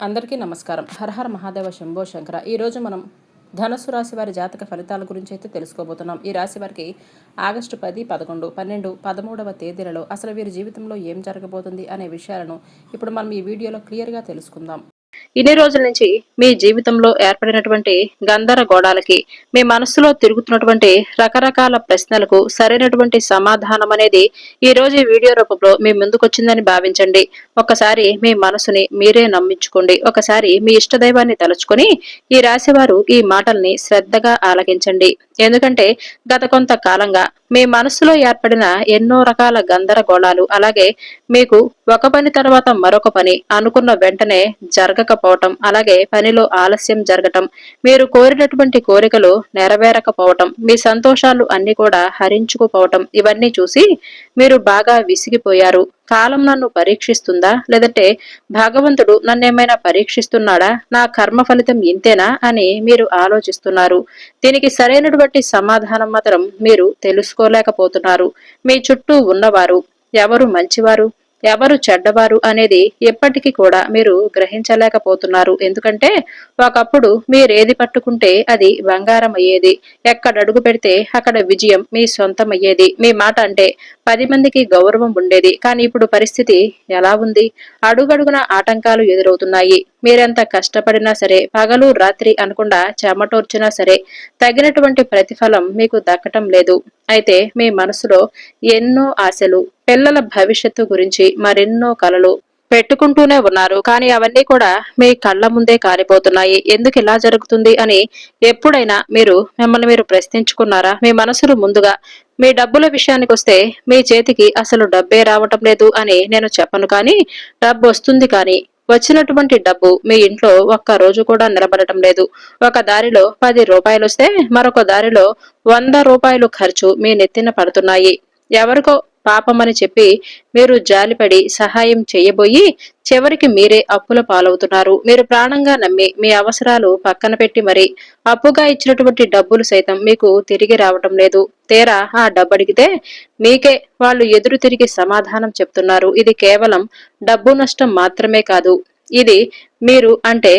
అందరికీ నమస్కారం. హరహర మహాదేవ శంభో శంకర. ఈరోజు మనం ధనుసు రాశి వారి జాతక ఫలితాల గురించి అయితే తెలుసుకోబోతున్నాం. ఈ రాశి వారికి ఆగస్టు 10, 11, 12, 13వ తేదీలలో అసలు వీరి జీవితంలో ఏం జరగబోతుంది అనే విషయాలను ఇప్పుడు మనం ఈ వీడియోలో క్లియర్గా తెలుసుకుందాం. ఇన్ని రోజుల నుంచి మీ జీవితంలో ఏర్పడినటువంటి గందరగోళాలకి, మీ మనసులో తిరుగుతున్నటువంటి రకరకాల ప్రశ్నలకు సరైనటువంటి సమాధానం అనేది ఈ రోజు ఈ వీడియో రూపంలో మీ ముందుకొచ్చిందని భావించండి. ఒకసారి మీ మనసుని మీరే నమ్మించుకోండి. ఒకసారి మీ ఇష్టదైవాన్ని తలుచుకొని ఈ రాశివారు ఈ మాటల్ని శ్రద్ధగా ఆలకించండి. ఎందుకంటే గత కొంతకాలంగా మీ మనసులో ఏర్పడిన ఎన్నో రకాల గందరగోళాలు, అలాగే మీకు ఒక పని తర్వాత మరొక పని అనుకున్న వెంటనే జరగకపోవటం, అలాగే పనిలో ఆలస్యం జరగటం, మీరు కోరినటువంటి కోరికలు నెరవేరకపోవటం, మీ సంతోషాలు అన్ని కూడా హరించుకుపోవటం, ఇవన్నీ చూసి మీరు బాగా విసిగిపోయారు. కాలం నన్ను పరీక్షిస్తుందా, లేదంటే భగవంతుడు నన్నేమైనా పరీక్షిస్తున్నాడా, నా కర్మ ఫలితం ఇంతేనా అని మీరు ఆలోచిస్తున్నారు. దీనికి సరైనటువంటి సమాధానం మాత్రం మీరు తెలుసుకోలేకపోతున్నారు. మీ చుట్టూ ఉన్నవారు ఎవరు మంచివారు, ఎవరు చెడ్డవారు అనేది ఎప్పటికీ కూడా మీరు గ్రహించలేకపోతున్నారు. ఎందుకంటే ఒకప్పుడు మీరేది పట్టుకుంటే అది బంగారం అయ్యేది. ఎక్కడ అడుగు పెడితే అక్కడ విజయం మీ సొంతం అయ్యేది. మీ మాట అంటే 10 మందికి గౌరవం ఉండేది. కానీ ఇప్పుడు పరిస్థితి ఎలా ఉంది? అడుగడుగున ఆటంకాలు ఎదురవుతున్నాయి. మీరెంత కష్టపడినా సరే, పగలు రాత్రి అనకుండా చెమటోర్చినా సరే తగినటువంటి ప్రతిఫలం మీకు దక్కటం లేదు. అయితే మీ మనసులో ఎన్నో ఆశలు, పిల్లల భవిష్యత్తు గురించి మరెన్నో కలలు పెట్టుకుంటూనే ఉన్నారు. కానీ అవన్నీ కూడా మీ కళ్ళ ముందే కాలిపోతున్నాయి. ఎందుకు ఇలా జరుగుతుంది అని ఎప్పుడైనా మిమ్మల్ని మీరు ప్రశ్నించుకున్నారా? మీ మనసులు ముందుగా మీ డబ్బుల విషయానికి వస్తే మీ చేతికి అసలు డబ్బే రావటం లేదు అని నేను చెప్పను, కానీ డబ్బు వస్తుంది. కానీ వచ్చినటువంటి డబ్బు మీ ఇంట్లో ఒక్క రోజు కూడా నిలబడటం లేదు. ఒక దారిలో 10 రూపాయలు వస్తే మరొక దారిలో 100 రూపాయలు ఖర్చు మీ నెత్తిన పడుతున్నాయి. ఎవరికో పాపమని చెప్పి మీరు జాలిపడి సహాయం చేయబోయి చివరికి మీరే అప్పుల పాలవుతున్నారు. మీరు ప్రాణంగా నమ్మి మీ అవసరాలు పక్కన పెట్టి మరి అప్పుగా ఇచ్చినటువంటి డబ్బులు సైతం మీకు తిరిగి రావటం లేదు. తీరా ఆ డబ్బు అడిగితే మీకే వాళ్ళు ఎదురు తిరిగి సమాధానం చెప్తున్నారు. ఇది కేవలం డబ్బు నష్టం మాత్రమే కాదు, ఇది మీరు అంటే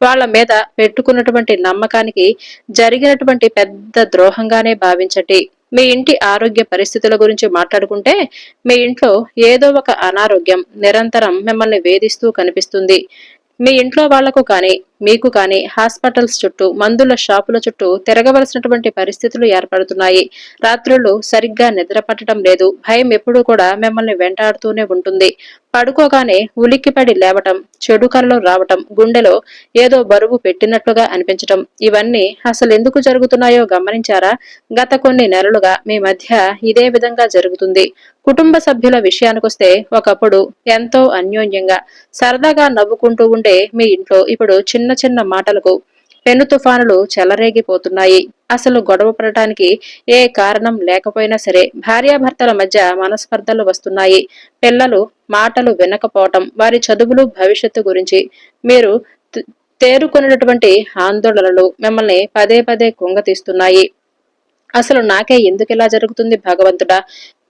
వాళ్ళ మీద పెట్టుకున్నటువంటి నమ్మకానికి జరిగినటువంటి పెద్ద ద్రోహంగానే భావించండి. మీ ఇంటి ఆరోగ్య పరిస్థితుల గురించి మాట్లాడుకుంటే మీ ఇంట్లో ఏదో ఒక అనారోగ్యం నిరంతరం మిమ్మల్ని వేధిస్తూ కనిపిస్తుంది. మీ ఇంట్లో వాళ్లకు కానీ మీకు కానీ హాస్పిటల్స్ చుట్టూ, మందుల షాపుల చుట్టూ తిరగవలసినటువంటి పరిస్థితులు ఏర్పడుతున్నాయి. రాత్రులు సరిగ్గా నిద్ర పట్టడం లేదు. భయం ఎప్పుడూ కూడా మిమ్మల్ని వెంటాడుతూనే ఉంటుంది. పడుకోగానే ఉలిక్కిపడి లేవటం, చెడు కలలో రావటం, గుండెలో ఏదో బరువు పెట్టినట్లుగా అనిపించటం, ఇవన్నీ అసలు ఎందుకు జరుగుతున్నాయో గమనించారా? గత కొన్ని నెలలుగా మీ మధ్య ఇదే విధంగా జరుగుతుంది. కుటుంబ సభ్యుల విషయానికొస్తే ఒకప్పుడు ఎంతో అన్యోన్యంగా సరదాగా నవ్వుకుంటూ ఉండే మీ ఇంట్లో ఇప్పుడు చిన్న చిన్న మాటలకు పెను తుఫానులు చెలరేగిపోతున్నాయి. అసలు గొడవ పడటానికి ఏ కారణం లేకపోయినా సరే భార్యాభర్తల మధ్య మనస్పర్ధలు వస్తున్నాయి. పిల్లలు మాటలు వినకపోవటం, వారి చదువులు భవిష్యత్తు గురించి మీరు తేరుకునేటటువంటి ఆందోళనలు మిమ్మల్ని పదే పదే కుంగతీస్తున్నాయి. అసలు నాకే ఎందుకు ఇలా జరుగుతుంది భగవంతుడా,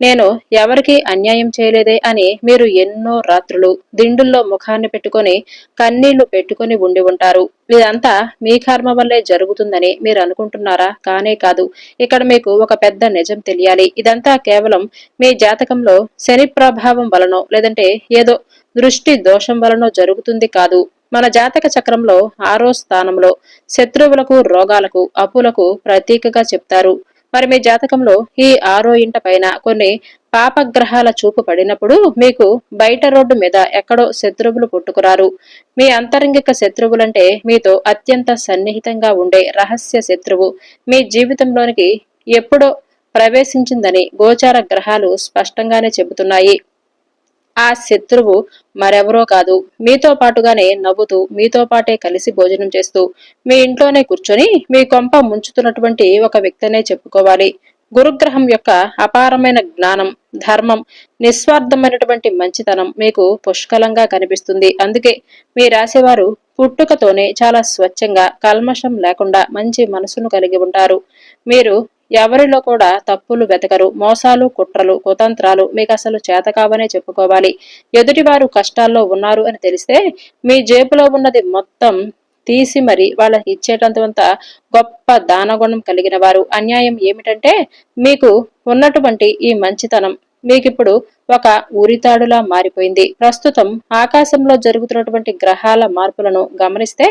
నేను ఎవరికి అన్యాయం చేయలేదే అని మీరు ఎన్నో రాత్రులు దిండుల్లో ముఖాన్ని పెట్టుకొని కన్నీళ్లు పెట్టుకొని ఉండి ఉంటారు. ఇదంతా మీ కర్మ వల్లే జరుగుతుందని మీరు అనుకుంటున్నారా? కానే కాదు. ఇక్కడ మీకు ఒక పెద్ద నిజం తెలియాలి. ఇదంతా కేవలం మీ జాతకంలో శని ప్రభావం వలనో, లేదంటే ఏదో దృష్టి దోషం వలనో జరుగుతుంది కాదు. మన జాతక చక్రంలో 6వ స్థానంలో శత్రువులకు, రోగాలకు, అప్పులకు ప్రతీకగా చెప్తారు. మరి మీ జాతకంలో ఈ 6వ ఇంట పైన కొన్ని పాపగ్రహాల చూపు పడినప్పుడు మీకు బయట రోడ్డు మీద ఎక్కడో శత్రువులు పుట్టుకురారు. మీ అంతరంగిక శత్రువులంటే మీతో అత్యంత సన్నిహితంగా ఉండే రహస్య శత్రువు మీ జీవితంలోనికి ఎప్పుడో ప్రవేశించిందని గోచార గ్రహాలు స్పష్టంగానే చెబుతున్నాయి. ఆ శత్రువు మరెవరో కాదు, మీతో పాటుగానే నవ్వుతూ, మీతో పాటే కలిసి భోజనం చేస్తూ, మీ ఇంట్లోనే కూర్చొని మీ కొంప ముంచుతున్నటువంటి ఒక వ్యక్తినే చెప్పుకోవాలి. గురుగ్రహం యొక్క అపారమైన జ్ఞానం, ధర్మం, నిస్వార్థమైనటువంటి మంచితనం మీకు పుష్కలంగా కనిపిస్తుంది. అందుకే మీ రాశివారు పుట్టుకతోనే చాలా స్వచ్ఛంగా, కల్మషం లేకుండా మంచి మనసును కలిగి ఉంటారు. మీరు ఎవరిలో కూడా తప్పులు వెతకరు. మోసాలు, కుట్రలు, కుతంత్రాలు మీకు అసలు చేతకావనే చెప్పుకోవాలి. ఎదుటివారు కష్టాల్లో ఉన్నారు అని తెలిస్తే మీ జేబులో ఉన్నది మొత్తం తీసి మరి వాళ్ళకి ఇచ్చేటంత గొప్ప దానగుణం కలిగిన వారు. అన్యాయం ఏమిటంటే మీకు ఉన్నటువంటి ఈ మంచితనం మీకిప్పుడు ఒక ఉరితాడులా మారిపోయింది. ప్రస్తుతం ఆకాశంలో జరుగుతున్నటువంటి గ్రహాల మార్పులను గమనిస్తే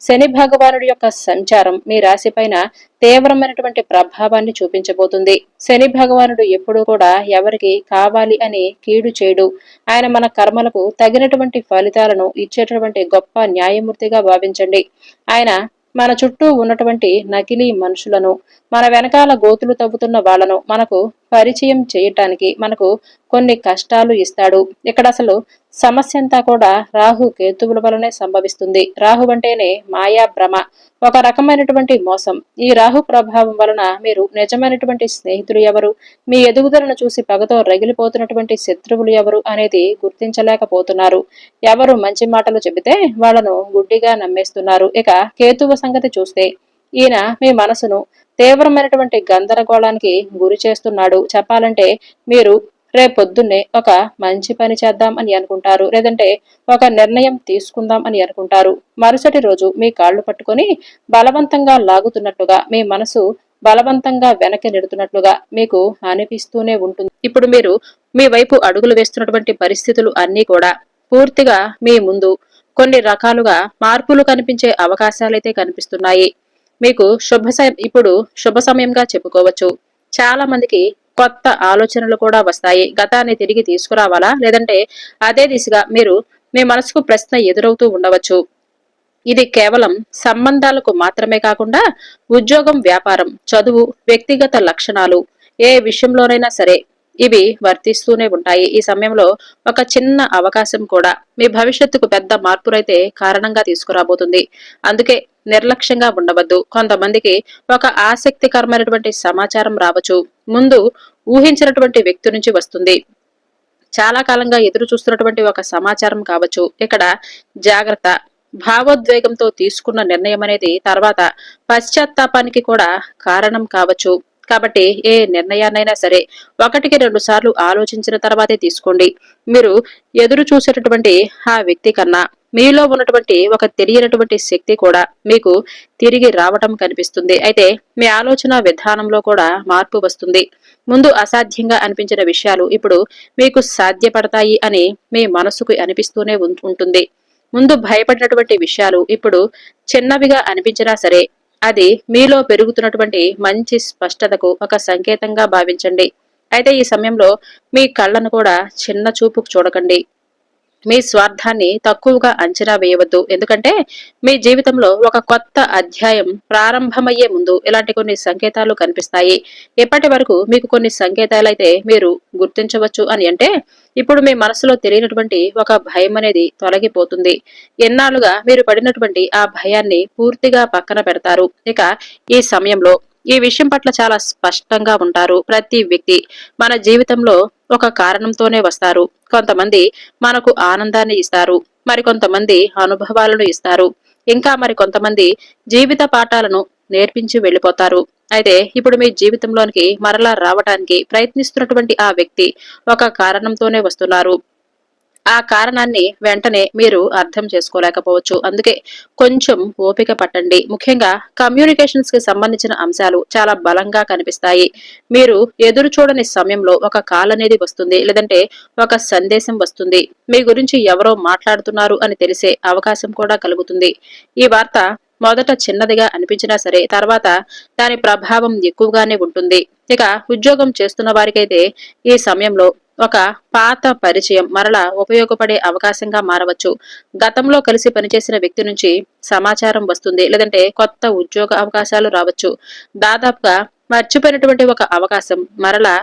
శని భగవానుడి యొక్క సంచారం మీ రాశిపైన తీవ్రమైనటువంటి ప్రభావాన్ని చూపించబోతుంది. శని భగవానుడు ఎప్పుడూ కూడా ఎవరికి కావాలి అని కీడు చేయడు. ఆయన మన కర్మలకు తగినటువంటి ఫలితాలను ఇచ్చేటటువంటి గొప్ప న్యాయమూర్తిగా భావించండి. ఆయన మన చుట్టూ ఉన్నటువంటి నకిలీ మనుషులను, మన వెనకాల గోతులు తవ్వుతున్న వాళ్లను మనకు పరిచయం చేయటానికి మనకు కొన్ని కష్టాలు ఇస్తాడు. ఇక్కడ అసలు సమస్య అంతా కూడా రాహు కేతువుల వలనే సంభవిస్తుంది. రాహు అంటేనే మాయా భ్రమ, ఒక రకమైనటువంటి మోసం. ఈ రాహు ప్రభావం వలన మీరు నిజమైనటువంటి స్నేహితులు ఎవరు, మీ ఎదుగుదలను చూసి పగతో రగిలిపోతున్నటువంటి శత్రువులు ఎవరు అనేది గుర్తించలేకపోతున్నారు. ఎవరు మంచి మాటలు చెబితే వాళ్లను గుడ్డిగా నమ్మేస్తున్నారు. ఇక కేతువు సంగతి చూస్తే ఈయన మీ మనసును తీవ్రమైనటువంటి గందరగోళానికి గురి చేస్తున్నాడు. చెప్పాలంటే మీరు రేపొద్దున్నే ఒక మంచి పని చేద్దాం అని అనుకుంటారు, లేదంటే ఒక నిర్ణయం తీసుకుందాం అని అనుకుంటారు. మరుసటి రోజు మీ కాళ్లు పట్టుకొని బలవంతంగా లాగుతున్నట్లుగా, మీ మనసు బలవంతంగా వెనక్కి నెడుతున్నట్లుగా మీకు అనిపిస్తూనే ఉంటుంది. ఇప్పుడు మీరు మీ వైపు అడుగులు వేస్తున్నటువంటి పరిస్థితులు అన్నీ కూడా పూర్తిగా మీ ముందు కొన్ని రకాలుగా మార్పులు కనిపించే అవకాశాలైతే కనిపిస్తున్నాయి. మీకు ఇప్పుడు శుభ సమయంగా చెప్పుకోవచ్చు. చాలా మందికి కొత్త ఆలోచనలు కూడా వస్తాయి. గతాన్ని తిరిగి తీసుకురావాలా, లేదంటే అదే దిశగా మీరు మీ మనసుకు ప్రశ్న ఎదురవుతూ ఉండవచ్చు. ఇది కేవలం సంబంధాలకు మాత్రమే కాకుండా ఉద్యోగం, వ్యాపారం, చదువు, వ్యక్తిగత లక్షణాలు, ఏ విషయంలోనైనా సరే ఇవి వర్తిస్తూనే ఉంటాయి. ఈ సమయంలో ఒక చిన్న అవకాశం కూడా మీ భవిష్యత్తుకు పెద్ద మార్పులైతే కారణంగా తీసుకురాబోతుంది. అందుకే నిర్లక్ష్యంగా ఉండవద్దు. కొంతమందికి ఒక ఆసక్తికరమైనటువంటి సమాచారం రావచ్చు. ముందు ఊహించినటువంటి వ్యక్తి నుంచి వస్తుంది. చాలా కాలంగా ఎదురు చూస్తున్నటువంటి ఒక సమాచారం కావచ్చు. ఇక్కడ జాగ్రత్త. భావోద్వేగంతో తీసుకున్న నిర్ణయం అనేది తర్వాత పశ్చాత్తాపానికి కూడా కారణం కావచ్చు. కాబట్టి ఏ నిర్ణయాన్నైనా సరే 1-2 సార్లు ఆలోచించిన తర్వాతే తీసుకోండి. మీరు ఎదురు చూసేటటువంటి ఆ వ్యక్తి కన్నా మీలో ఉన్నటువంటి ఒక తెలియనటువంటి శక్తి కూడా మీకు తిరిగి రావటం కనిపిస్తుంది. అయితే మీ ఆలోచన విధానంలో కూడా మార్పు వస్తుంది. ముందు అసాధ్యంగా అనిపించిన విషయాలు ఇప్పుడు మీకు సాధ్యపడతాయి అని మీ మనసుకు అనిపిస్తూనే ఉంటుంది. ముందు భయపడినటువంటి విషయాలు ఇప్పుడు చిన్నవిగా అనిపించినా సరే అది మీలో పెరుగుతున్నటువంటి మంచి స్పష్టతకు ఒక సంకేతంగా భావించండి. అయితే ఈ సమయంలో మీ కళ్ళను కూడా చిన్న చూపుకు చూడకండి. మీ స్వార్థాన్ని తక్కువగా అంచనా వేయవద్దు. ఎందుకంటే మీ జీవితంలో ఒక కొత్త అధ్యాయం ప్రారంభమయ్యే ముందు ఇలాంటి కొన్ని సంకేతాలు కనిపిస్తాయి. ఇప్పటి వరకు మీకు కొన్ని సంకేతాలైతే మీరు గుర్తించవచ్చు అని అంటే ఇప్పుడు మీ మనసులో తెలియనటువంటి ఒక భయం అనేది తొలగిపోతుంది. ఎన్నాళ్ళుగా మీరు పడినటువంటి ఆ భయాన్ని పూర్తిగా పక్కన పెడతారు. ఇక ఈ సమయంలో ఈ విషయం పట్ల చాలా స్పష్టంగా ఉంటారు. ప్రతి వ్యక్తి మన జీవితంలో ఒక కారణంతోనే వస్తారు. కొంతమంది మనకు ఆనందాన్ని ఇస్తారు, మరికొంతమంది అనుభవాలను ఇస్తారు, ఇంకా మరికొంతమంది జీవిత పాఠాలను నేర్పించి వెళ్లిపోతారు. అయితే ఇప్పుడు మీ జీవితంలోనికి మరలా రావటానికి ప్రయత్నిస్తున్నటువంటి ఆ వ్యక్తి ఒక కారణంతోనే వస్తున్నారు. ఆ కారణాన్ని వెంటనే మీరు అర్థం చేసుకోలేకపోవచ్చు. అందుకే కొంచెం ఓపిక పట్టండి. ముఖ్యంగా కమ్యూనికేషన్స్ కి సంబంధించిన అంశాలు చాలా బలంగా కనిపిస్తాయి. మీరు ఎదురు చూడని సమయంలో ఒక కాల్ అనేది వస్తుంది, లేదంటే ఒక సందేశం వస్తుంది. మీ గురించి ఎవరో మాట్లాడుతున్నారు అని తెలిసే అవకాశం కూడా కలుగుతుంది. ఈ వార్త మొదట చిన్నదిగా అనిపించినా సరే తర్వాత దాని ప్రభావం ఎక్కువగానే ఉంటుంది. ఇక ఉద్యోగం చేస్తున్న వారికైతే ఈ సమయంలో ఒక పాత పరిచయం మరలా ఉపయోగపడే అవకాశంగా మారవచ్చు. గతంలో కలిసి పనిచేసిన వ్యక్తి నుంచి సమాచారం వస్తుంది, లేదంటే కొత్త ఉద్యోగ అవకాశాలు రావచ్చు. దాదాపుగా మర్చిపోయినటువంటి ఒక అవకాశం మరలా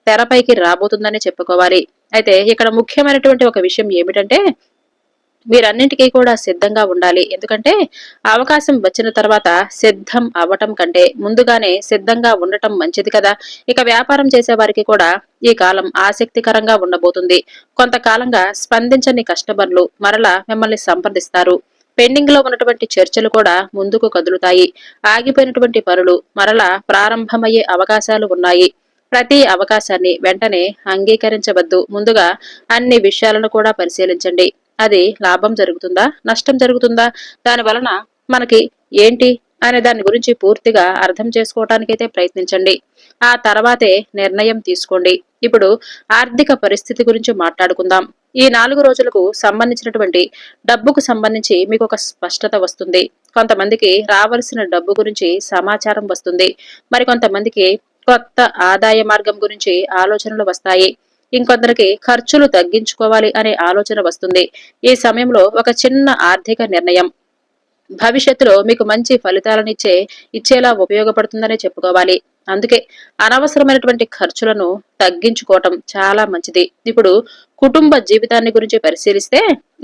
తెరపైకి రాబోతుందని చెప్పుకోవాలి. అయితే ఇక్కడ ముఖ్యమైనటువంటి ఒక విషయం ఏమిటంటే మీరన్నింటికీ కూడా సిద్ధంగా ఉండాలి. ఎందుకంటే అవకాశం వచ్చిన తర్వాత సిద్ధం అవ్వటం కంటే ముందుగానే సిద్ధంగా ఉండటం మంచిది కదా. ఇక వ్యాపారం చేసే వారికి కూడా ఈ కాలం ఆసక్తికరంగా ఉండబోతుంది. కొంతకాలంగా స్పందించని కస్టమర్లు మరలా మిమ్మల్ని సంప్రదిస్తారు. పెండింగ్ లో ఉన్నటువంటి చర్చలు కూడా ముందుకు కదులుతాయి. ఆగిపోయినటువంటి పనులు మరలా ప్రారంభమయ్యే అవకాశాలు ఉన్నాయి. ప్రతి అవకాశాన్ని వెంటనే అంగీకరించవద్దు. ముందుగా అన్ని విషయాలను కూడా పరిశీలించండి. అది లాభం జరుగుతుందా, నష్టం జరుగుతుందా, దాని వలన మనకి ఏంటి అనే దాని గురించి పూర్తిగా అర్థం చేసుకోవటానికైతే ప్రయత్నించండి. ఆ తర్వాతే నిర్ణయం తీసుకోండి. ఇప్పుడు ఆర్థిక పరిస్థితి గురించి మాట్లాడుకుందాం. ఈ 4 రోజులకు సంబంధించినటువంటి డబ్బుకు సంబంధించి మీకు ఒక స్పష్టత వస్తుంది. కొంతమందికి రావలసిన డబ్బు గురించి సమాచారం వస్తుంది. మరి కొంతమందికి కొత్త ఆదాయ మార్గం గురించి ఆలోచనలు వస్తాయి. ఇంకొందరికి ఖర్చులు తగ్గించుకోవాలి అనే ఆలోచన వస్తుంది. ఈ సమయంలో ఒక చిన్న ఆర్థిక నిర్ణయం భవిష్యత్తులో మీకు మంచి ఇచ్చేలా ఉపయోగపడుతుందనే చెప్పుకోవాలి. అందుకే అనవసరమైనటువంటి ఖర్చులను తగ్గించుకోవటం చాలా మంచిది. ఇప్పుడు కుటుంబ జీవితాన్ని గురించి పరిశీలిస్తే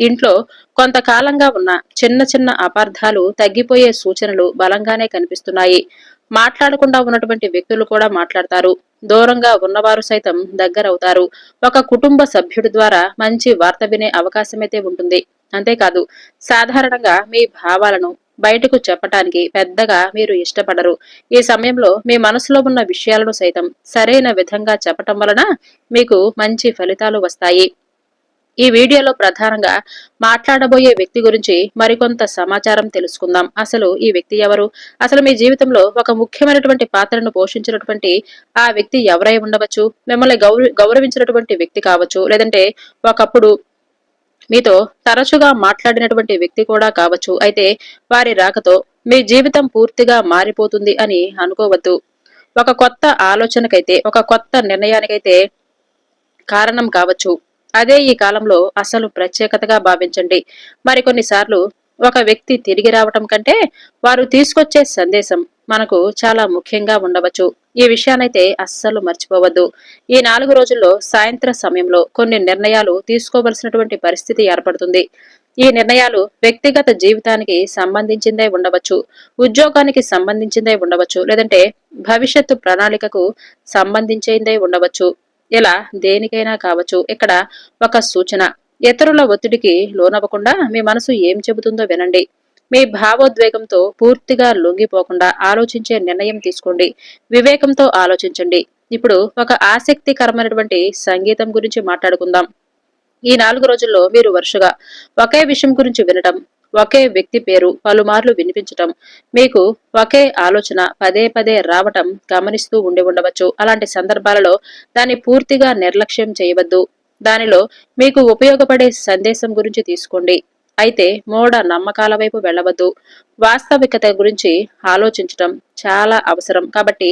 ఇంట్లో కొంతకాలంగా ఉన్న చిన్న చిన్న అపార్థాలు తగ్గిపోయే సూచనలు బలంగానే కనిపిస్తున్నాయి. మాట్లాడకుండా ఉన్నటువంటి వ్యక్తులు కూడా మాట్లాడతారు. దూరంగా ఉన్నవారు సైతం దగ్గరవుతారు. ఒక కుటుంబ సభ్యుడి ద్వారా మంచి వార్త వినే అవకాశమైతే ఉంటుంది. అంతేకాదు, సాధారణంగా మీ భావాలను బయటకు చెప్పటానికి పెద్దగా మీరు ఇష్టపడరు. ఈ సమయంలో మీ మనసులో ఉన్న విషయాలను సైతం సరైన విధంగా చెప్పటం వలన మీకు మంచి ఫలితాలు వస్తాయి. ఈ వీడియోలో ప్రధానంగా మాట్లాడబోయే వ్యక్తి గురించి మరికొంత సమాచారం తెలుసుకుందాం. అసలు ఈ వ్యక్తి ఎవరు? అసలు మీ జీవితంలో ఒక ముఖ్యమైనటువంటి పాత్రను పోషించినటువంటి ఆ వ్యక్తి ఎవరై ఉండవచ్చు? మిమ్మల్ని గౌరవించినటువంటి వ్యక్తి కావచ్చు, లేదంటే ఒకప్పుడు మీతో తరచుగా మాట్లాడినటువంటి వ్యక్తి కూడా కావచ్చు. అయితే వారి రాకతో మీ జీవితం పూర్తిగా మారిపోతుంది అని అనుకోవద్దు. ఒక కొత్త ఆలోచనకైతే, ఒక కొత్త నిర్ణయానికైతే కారణం కావచ్చు. అదే ఈ కాలంలో అసలు ప్రత్యేకతగా భావించండి. మరికొన్నిసార్లు ఒక వ్యక్తి తిరిగి రావటం కంటే వారు తీసుకొచ్చే సందేశం మనకు చాలా ముఖ్యంగా ఉండవచ్చు. ఈ విషయానైతే అస్సలు మర్చిపోవద్దు. ఈ 4 రోజుల్లో సాయంత్ర సమయంలో కొన్ని నిర్ణయాలు తీసుకోవలసినటువంటి పరిస్థితి ఏర్పడుతుంది. ఈ నిర్ణయాలు వ్యక్తిగత జీవితానికి సంబంధించిందే ఉండవచ్చు, ఉద్యోగానికి సంబంధించిందే ఉండవచ్చు, లేదంటే భవిష్యత్తు ప్రణాళికకు సంబంధించిందే ఉండవచ్చు. ఇలా దేనికైనా కావచ్చు. ఇక్కడ ఒక సూచన: ఇతరుల ఒత్తిడికి లోనవ్వకుండా మీ మనసు ఏం చెబుతుందో వినండి. మీ భావోద్వేగంతో పూర్తిగా లొంగిపోకుండా ఆలోచించే నిర్ణయం తీసుకోండి. వివేకంతో ఆలోచించండి. ఇప్పుడు ఒక ఆసక్తికరమైనటువంటి సంగీతం గురించి మాట్లాడుకుందాం. ఈ 4 రోజుల్లో మీరు వరుసగా ఒకే విషయం గురించి వినటం, ఒకే వ్యక్తి పేరు పలుమార్లు వినిపించటం, మీకు ఒకే ఆలోచన పదే పదే రావటం గమనిస్తూ ఉండవచ్చు. అలాంటి సందర్భాలలో దాన్ని పూర్తిగా నిర్లక్ష్యం చేయవద్దు. దానిలో మీకు ఉపయోగపడే సందేశం గురించి తీసుకోండి. అయితే మూఢ నమ్మకాల వైపు వెళ్ళవద్దు. వాస్తవికత గురించి ఆలోచించటం చాలా అవసరం. కాబట్టి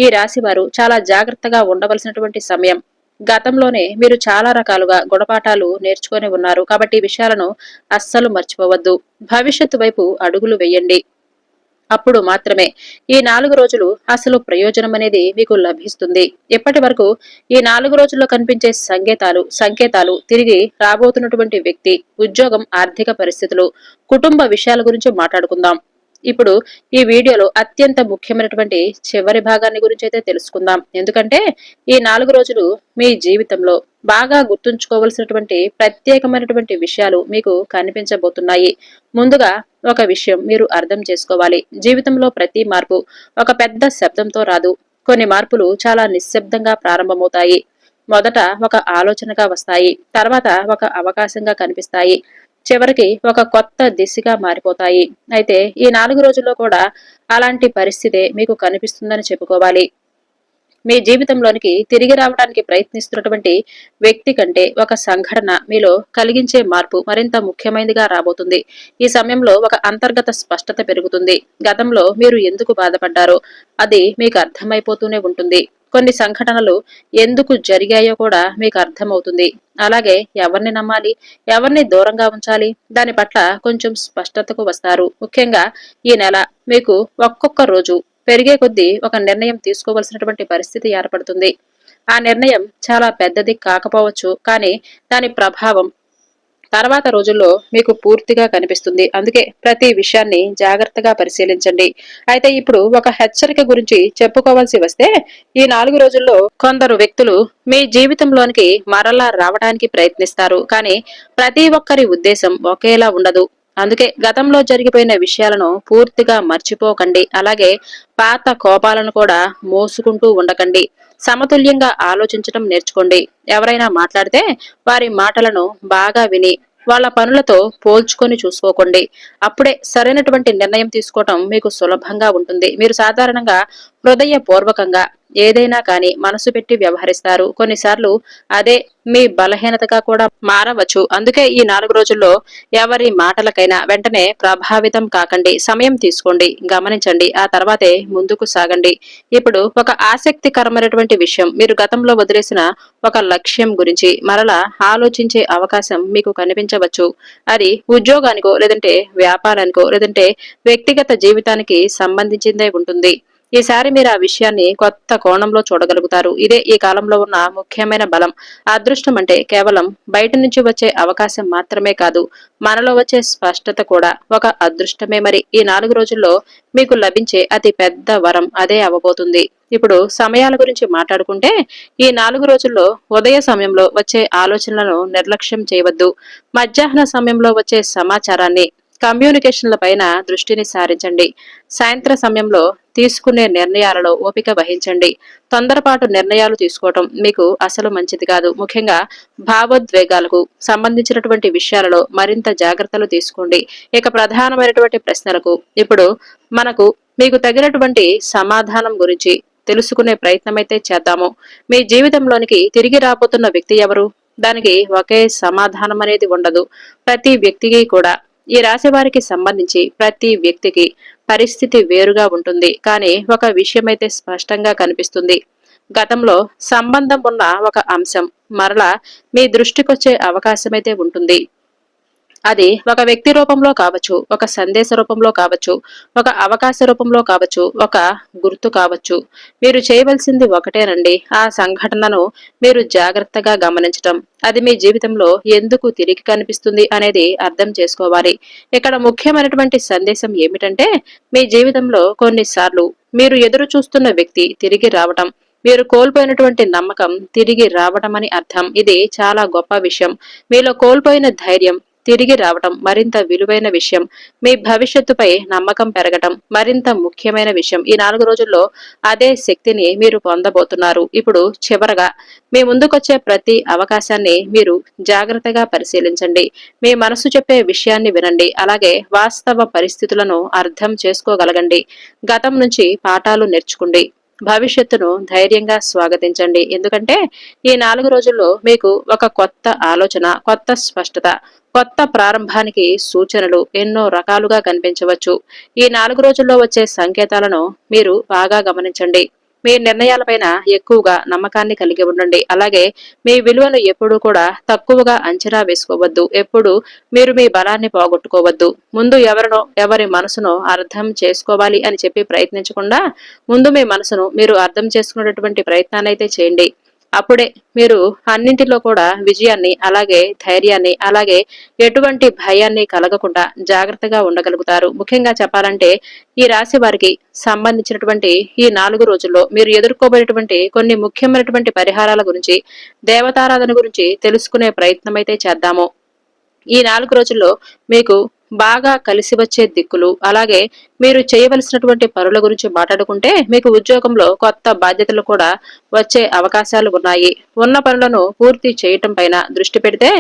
ఈ రాశి వారు చాలా జాగ్రత్తగా ఉండవలసినటువంటి సమయం. గతంలోనే మీరు చాలా రకాలుగా గుణపాఠాలు నేర్చుకొని ఉన్నారు. కాబట్టి ఈ విషయాలను అస్సలు మర్చిపోవద్దు. భవిష్యత్తు వైపు అడుగులు వేయండి. అప్పుడు మాత్రమే ఈ 4 రోజులు అసలు ప్రయోజనం అనేది మీకు లభిస్తుంది. ఇప్పటి వరకు ఈ 4 రోజుల్లో కనిపించే సంకేతాలు తిరిగి రాబోతున్నటువంటి వ్యక్తి, ఉద్యోగం, ఆర్థిక పరిస్థితులు, కుటుంబ విషయాల గురించి మాట్లాడుకుందాం. ఇప్పుడు ఈ వీడియోలో అత్యంత ముఖ్యమైనటువంటి చివరి భాగాన్ని గురించి అయితే తెలుసుకుందాం. ఎందుకంటే ఈ 4 రోజులు మీ జీవితంలో బాగా గుర్తుంచుకోవలసినటువంటి ప్రత్యేకమైనటువంటి విషయాలు మీకు కనిపించబోతున్నాయి. ముందుగా ఒక విషయం మీరు అర్థం చేసుకోవాలి. జీవితంలో ప్రతి మార్పు ఒక పెద్ద శబ్దంతో రాదు. కొన్ని మార్పులు చాలా నిశ్శబ్దంగా ప్రారంభమవుతాయి. మొదట ఒక ఆలోచనగా వస్తాయి, తర్వాత ఒక అవకాశంగా కనిపిస్తాయి, చివరికి ఒక కొత్త దిశగా మారిపోతాయి. అయితే ఈ 4 రోజుల్లో కూడా అలాంటి పరిస్థితే మీకు కనిపిస్తుందని చెప్పుకోవాలి. మీ జీవితంలోనికి తిరిగి రావడానికి ప్రయత్నిస్తున్నటువంటి వ్యక్తి కంటే ఒక సంఘటన మీలో కలిగించే మార్పు మరింత ముఖ్యమైనదిగా రాబోతుంది. ఈ సమయంలో ఒక అంతర్గత స్పష్టత పెరుగుతుంది. గతంలో మీరు ఎందుకు బాధపడ్డారో అది మీకు అర్థమైపోతూనే ఉంటుంది. కొన్ని సంఘటనలు ఎందుకు జరిగాయో కూడా మీకు అర్థమవుతుంది. అలాగే ఎవరిని నమ్మాలి, ఎవరిని దూరంగా ఉంచాలి, దాని పట్ల కొంచెం స్పష్టతకు వస్తారు. ముఖ్యంగా ఈ నెల మీకు ఒక్కొక్క రోజు పెరిగే కొద్దీ ఒక నిర్ణయం తీసుకోవలసినటువంటి పరిస్థితి ఏర్పడుతుంది. ఆ నిర్ణయం చాలా పెద్దది కాకపోవచ్చు, కానీ దాని ప్రభావం తర్వాత రోజుల్లో మీకు పూర్తిగా కనిపిస్తుంది. అందుకే ప్రతి విషయాన్ని జాగ్రత్తగా పరిశీలించండి. అయితే ఇప్పుడు ఒక హెచ్చరిక గురించి చెప్పుకోవాల్సి వస్తే, ఈ 4 రోజుల్లో కొందరు వ్యక్తులు మీ జీవితంలోనికి మరలా రావడానికి ప్రయత్నిస్తారు. కానీ ప్రతి ఒక్కరి ఉద్దేశం ఒకేలా ఉండదు. అందుకే గతంలో జరిగిపోయిన విషయాలను పూర్తిగా మర్చిపోకండి. అలాగే పాత కోపాలను కూడా మోసుకుంటూ ఉండకండి. సమతుల్యంగా ఆలోచించడం నేర్చుకోండి. ఎవరైనా మాట్లాడితే వారి మాటలను బాగా విని వాళ్ళ పనులతో పోల్చుకొని చూసుకోకండి. అప్పుడే సరైనటువంటి నిర్ణయం తీసుకోవటం మీకు సులభంగా ఉంటుంది. మీరు సాధారణంగా హృదయపూర్వకంగా ఏదైనా కానీ మనసు పెట్టి వ్యవహరిస్తారు. కొన్నిసార్లు అదే మీ బలహీనతగా కూడా మారవచ్చు. అందుకే ఈ 4 రోజుల్లో ఎవరి మాటలకైనా వెంటనే ప్రభావితం కాకండి. సమయం తీసుకోండి, గమనించండి, ఆ తర్వాతే ముందుకు సాగండి. ఇప్పుడు ఒక ఆసక్తికరమైనటువంటి విషయం, మీరు గతంలో వదిలేసిన ఒక లక్ష్యం గురించి మరలా ఆలోచించే అవకాశం మీకు కనిపించవచ్చు. అది ఉద్యోగానికో లేదంటే వ్యాపారానికో లేదంటే వ్యక్తిగత జీవితానికి సంబంధించిందే ఉంటుంది. ఈసారి మీరు ఆ విషయాన్ని కొత్త కోణంలో చూడగలుగుతారు. ఇదే ఈ కాలంలో ఉన్న ముఖ్యమైన బలం. అదృష్టం అంటే కేవలం బయట నుంచి వచ్చే అవకాశం మాత్రమే కాదు, మనలో వచ్చే స్పష్టత కూడా ఒక అదృష్టమే. మరి ఈ 4 రోజుల్లో మీకు లభించే అతి పెద్ద వరం అదే అవ్వబోతుంది. ఇప్పుడు సమయాల గురించి మాట్లాడుకుంటే ఈ 4 రోజుల్లో ఉదయ సమయంలో వచ్చే ఆలోచనలను నిర్లక్ష్యం చేయవద్దు. మధ్యాహ్న సమయంలో వచ్చే సమాచారాన్ని, కమ్యూనికేషన్ల పైన దృష్టిని సారించండి. సాయంత్ర సమయంలో తీసుకునే నిర్ణయాలలో ఓపిక వహించండి. తొందరపాటు నిర్ణయాలు తీసుకోవటం మీకు అసలు మంచిది కాదు. ముఖ్యంగా భావోద్వేగాలకు సంబంధించినటువంటి విషయాలలో మరింత జాగ్రత్తలు తీసుకోండి. ఇక ప్రధానమైనటువంటి ప్రశ్నలకు ఇప్పుడు మనకు మీకు తగినటువంటి సమాధానం గురించి తెలుసుకునే ప్రయత్నమైతే చేద్దాము. మీ జీవితంలోనికి తిరిగి రాబోతున్న వ్యక్తి ఎవరు? దానికి ఒకే సమాధానం అనేది ఉండదు. ప్రతి వ్యక్తికి కూడా, ఈ రాశి వారికి సంబంధించి ప్రతి వ్యక్తికి పరిస్థితి వేరుగా ఉంటుంది. కానీ ఒక విషయమైతే స్పష్టంగా కనిపిస్తుంది. గతంలో సంబంధం ఉన్న ఒక అంశం మరలా మీ దృష్టికొచ్చే అవకాశమైతే ఉంటుంది. అది ఒక వ్యక్తి రూపంలో కావచ్చు, ఒక సందేశ రూపంలో కావచ్చు, ఒక అవకాశ రూపంలో కావచ్చు, ఒక గుర్తు కావచ్చు. మీరు చేయవలసింది ఒకటేనండి, ఆ సంఘటనను మీరు జాగ్రత్తగా గమనించటం. అది మీ జీవితంలో ఎందుకు తిరిగి కనిపిస్తుంది అనేది అర్థం చేసుకోవాలి. ఇక్కడ ముఖ్యమైనటువంటి సందేశం ఏమిటంటే, మీ జీవితంలో కొన్నిసార్లు మీరు ఎదురు చూస్తున్న వ్యక్తి తిరిగి రావటం, మీరు కోల్పోయినటువంటి నమ్మకం తిరిగి రావటం అని అర్థం. ఇది చాలా గొప్ప విషయం. మీలో కోల్పోయిన ధైర్యం తిరిగి రావటం మరింత విలువైన విషయం. మీ భవిష్యత్తుపై నమ్మకం పెరగటం మరింత ముఖ్యమైన విషయం. ఈ 4 రోజుల్లో అదే శక్తిని మీరు పొందబోతున్నారు. ఇప్పుడు చివరగా మీ ముందుకొచ్చే ప్రతి అవకాశాన్ని మీరు జాగ్రత్తగా పరిశీలించండి. మీ మనసు చెప్పే విషయాన్ని వినండి. అలాగే వాస్తవ పరిస్థితులను అర్థం చేసుకోగలగండి. గతం నుంచి పాఠాలు నేర్చుకోండి. భవిష్యత్తును ధైర్యంగా స్వాగతించండి. ఎందుకంటే ఈ 4 రోజుల్లో మీకు ఒక కొత్త ఆలోచన, కొత్త స్పష్టత, కొత్త ప్రారంభానికి సూచనలు ఎన్నో రకాలుగా కనిపించవచ్చు. ఈ 4 రోజుల్లో వచ్చే సంకేతాలను మీరు బాగా గమనించండి. మీ నిర్ణయాలపైన ఎక్కువగా నమ్మకాన్ని కలిగి ఉండండి. అలాగే మీ విలువను ఎప్పుడూ కూడా తక్కువగా అంచనా వేసుకోవద్దు. ఎప్పుడు మీరు మీ బలాన్ని పోగొట్టుకోవద్దు. ముందు ఎవరి మనసునో అర్థం చేసుకోవాలి అని చెప్పి ప్రయత్నించకుండా ముందు మీ మనసును మీరు అర్థం చేసుకునేటటువంటి ప్రయత్నాన్ని అయితే చేయండి. అప్పుడే మీరు అన్నింటిలో కూడా విజయాన్ని, అలాగే ధైర్యాన్ని, అలాగే ఎటువంటి భయాన్ని కలగకుండా జాగ్రత్తగా ఉండగలుగుతారు. ముఖ్యంగా చెప్పాలంటే ఈ రాశి వారికి సంబంధించినటువంటి ఈ 4 రోజుల్లో మీరు ఎదుర్కోబోయేటువంటి కొన్ని ముఖ్యమైనటువంటి పరిహారాల గురించి, దేవతారాధన గురించి తెలుసుకునే ప్రయత్నం అయితే చేద్దాము. ఈ 4 రోజుల్లో మీకు బాగా కలిసి వచ్చే దిక్కులు, అలాగే మీరు చేయవలసినటువంటి పనుల గురించి మాట్లాడుకుంటే మీకు ఉద్యోగంలో కొత్త బాధ్యతలు కూడా వచ్చే అవకాశాలు ఉన్నాయి. ఉన్న పనులను పూర్తి చేయటం పైన దృష్టి పెడితే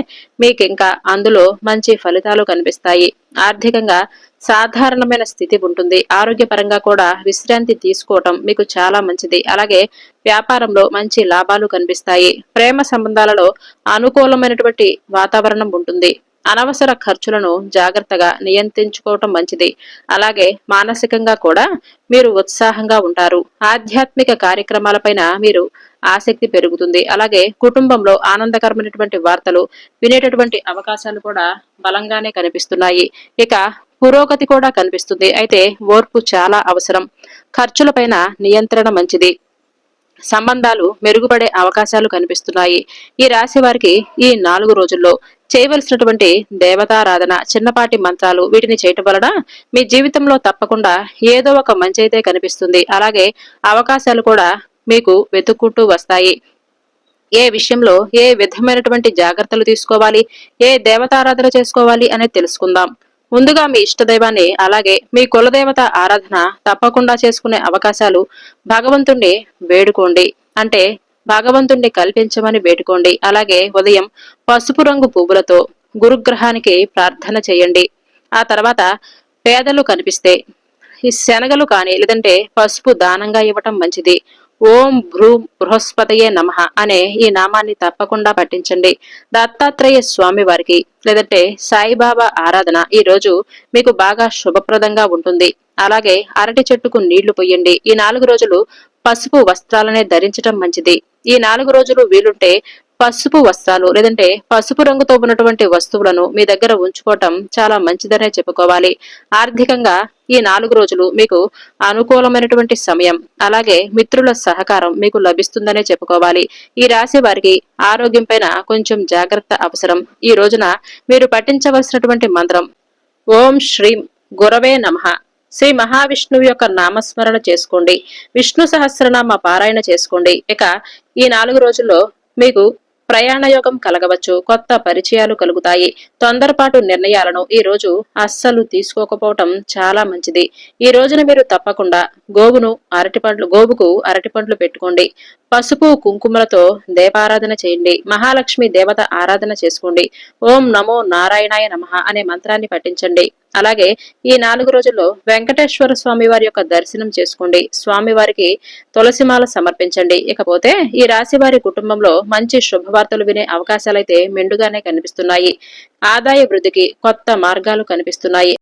మీకింకా అందులో మంచి ఫలితాలు కనిపిస్తాయి. ఆర్థికంగా సాధారణమైన స్థితి ఉంటుంది. ఆరోగ్యపరంగా కూడా విశ్రాంతి తీసుకోవటం మీకు చాలా మంచిది. అలాగే వ్యాపారంలో మంచి లాభాలు కనిపిస్తాయి. ప్రేమ సంబంధాలలో అనుకూలమైనటువంటి వాతావరణం ఉంటుంది. అనవసర ఖర్చులను జాగ్రత్తగా నియంత్రించుకోవటం మంచిది. అలాగే మానసికంగా కూడా మీరు ఉత్సాహంగా ఉంటారు. ఆధ్యాత్మిక కార్యక్రమాలపైన మీరు ఆసక్తి పెరుగుతుంది. అలాగే కుటుంబంలో ఆనందకరమైనటువంటి వార్తలు వినేటటువంటి అవకాశాలు కూడా బలంగానే కనిపిస్తున్నాయి. ఇక పురోగతి కూడా కనిపిస్తుంది. అయితే ఓర్పు చాలా అవసరం. ఖర్చులపైన నియంత్రణ మంచిది. సంబంధాలు మెరుగుపడే అవకాశాలు కనిపిస్తున్నాయి. ఈ రాశి వారికి ఈ 4 రోజుల్లో చేయవలసినటువంటి దేవతారాధన, చిన్నపాటి మంత్రాలు, వీటిని చేయటం వలన మీ జీవితంలో తప్పకుండా ఏదో ఒక మంచి అయితే కనిపిస్తుంది. అలాగే అవకాశాలు కూడా మీకు వెతుక్కుంటూ వస్తాయి. ఏ విషయంలో ఏ విధమైనటువంటి జాగ్రత్తలు తీసుకోవాలి, ఏ దేవతారాధన చేసుకోవాలి అనేది తెలుసుకుందాం. ముందుగా మీ ఇష్టదైవాన్ని అలాగే మీ కులదేవత ఆరాధన తప్పకుండా చేసుకునే అవకాశాలు భగవంతుణ్ణి వేడుకోండి. అంటే భగవంతుణ్ణి కల్పించమని వేడుకోండి. అలాగే ఉదయం పసుపు రంగు పువ్వులతో గురుగ్రహానికి ప్రార్థన చేయండి. ఆ తర్వాత పేదలు కనిపిస్తే ఈ శనగలు కానీ లేదంటే పసుపు దానంగా ఇవ్వటం మంచిది. ఓం భ్రూం బృహస్పతయే నమః అనే ఈ నామాన్ని తప్పకుండా పఠించండి. దత్తాత్రేయ స్వామి వారికి లేదంటే సాయిబాబా ఆరాధన ఈ రోజు మీకు బాగా శుభప్రదంగా ఉంటుంది. అలాగే అరటి చెట్టుకు నీళ్లు పొయ్యండి. ఈ 4 రోజులు పసుపు వస్త్రాలనే ధరించటం మంచిది. ఈ 4 రోజులు వీలుంటే పసుపు వస్త్రాలు లేదంటే పసుపు రంగుతో ఉన్నటువంటి వస్తువులను మీ దగ్గర ఉంచుకోవటం చాలా మంచిదనే చెప్పుకోవాలి. ఆర్థికంగా ఈ 4 రోజులు మీకు అనుకూలమైనటువంటి సమయం. అలాగే మిత్రుల సహకారం మీకు లభిస్తుందనే చెప్పుకోవాలి. ఈ రాశి వారికి ఆరోగ్యం పైన కొంచెం జాగ్రత్త అవసరం. ఈ రోజున మీరు పఠించవలసినటువంటి మంత్రం ఓం శ్రీం గురవే నమః. శ్రీ మహావిష్ణువు యొక్క నామస్మరణ చేసుకోండి. విష్ణు సహస్రనామ పారాయణ చేసుకోండి. ఇక ఈ 4 రోజుల్లో మీకు ప్రయాణ యోగం కలగవచ్చు. కొత్త పరిచయాలు కలుగుతాయి. తొందరపాటు నిర్ణయాలను ఈ రోజు అస్సలు తీసుకోకపోవటం చాలా మంచిది. ఈ రోజున మీరు తప్పకుండా గోవుకు అరటిపండ్లు పెట్టుకోండి. పసుపు కుంకుమలతో దేవారాధన చేయండి. మహాలక్ష్మి దేవత ఆరాధన చేసుకోండి. ఓం నమో నారాయణాయ నమః అనే మంత్రాన్ని పఠించండి. అలాగే ఈ 4 రోజుల్లో వెంకటేశ్వర స్వామి వారి యొక్క దర్శనం చేసుకోండి. స్వామి వారికి తులసిమాల సమర్పించండి. ఇకపోతే ఈ రాశి వారి కుటుంబంలో మంచి శుభవార్తలు వినే అవకాశాలైతే మెండుగానే కనిపిస్తున్నాయి. ఆదాయ వృద్ధికి కొత్త మార్గాలు కనిపిస్తున్నాయి.